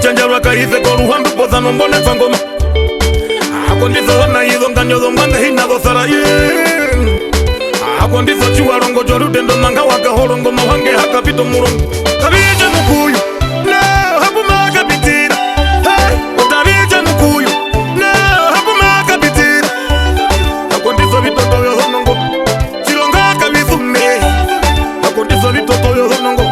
chanjarwa kaize ko ruhambe poza nombone fangoma akondizo wana yizo nganyo mwange hina dosara ye akondizo chiwa rongo jorutendo nanga waka horongo mawange hakapito murongo kabije mukuyu na hapu makapitira utabije mukuyu na hapu makapitira akondizo vitoto yo honongo chironga kabisume akondizo vitoto yo honongo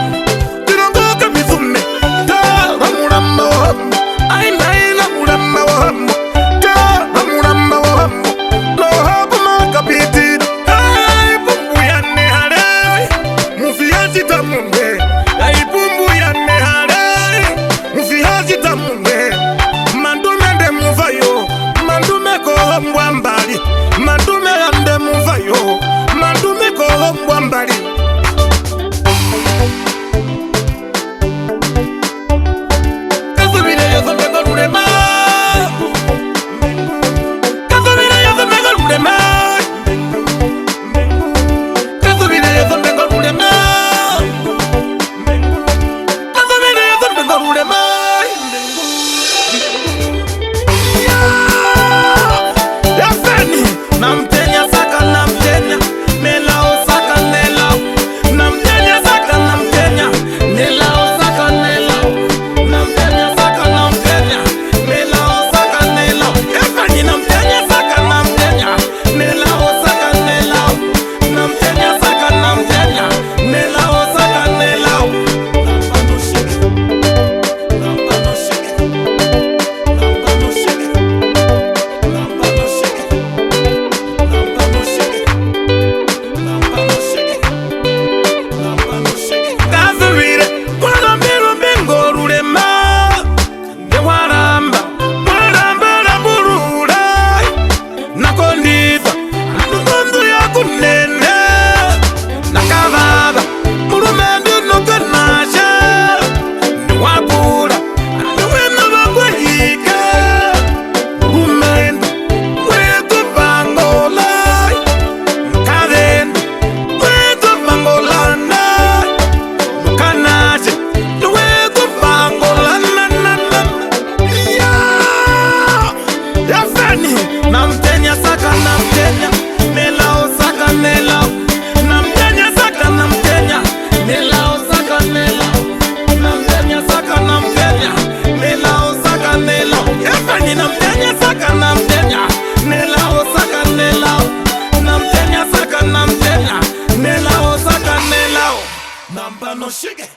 chironga kabisume ta ramuramba wahambo aina ramuramba wahambo ta ramuramba wahambo no hapu makapitira pumbu ya nehare mufiazi tamunge pumbu ya nehare mufiazi tamunge mandume nde muvayo mandume kohombwa mbali mandume yande muvayo mandume kohombwa mbali kasubire yozo mbego lulema kasubire yozo mbego lulema kasubire yozo mbego lulema kasubire yozo mbego lulema Yafeni namtenya saka namtenya nelao saka nelao namtenya saka namtenya nelao saka nelao namtenya saka namtenya nelao saka nelao Yafeni namtenya saka namtenya nelao saka nelao namtenya saka namtenya nelao saka nelao Nampano shike Nampano shike Nampano shike Nampano shike Nampano shike Nampano shike Kasubire Mwanambiro mbingo lulema Nde waramba Waramba la burura Nakondiza Ndukondu ya kunene Nakavava Murumendu nukanasha Nwakura Nwena wakwehike Murumendu Mwetu vangola Kavendu Mwetu vangolana Nukanasha Mwetu vangolana Yafeni namtenya saka namtenya nelao saka nelao namtenya saka namtenya nelao saka nelao namtenya saka namtenya nelao saka nelao Yafeni namtenya saka namtenya nelao saka nelao namtenya saka namtenya nelao saka nelao Nampano shike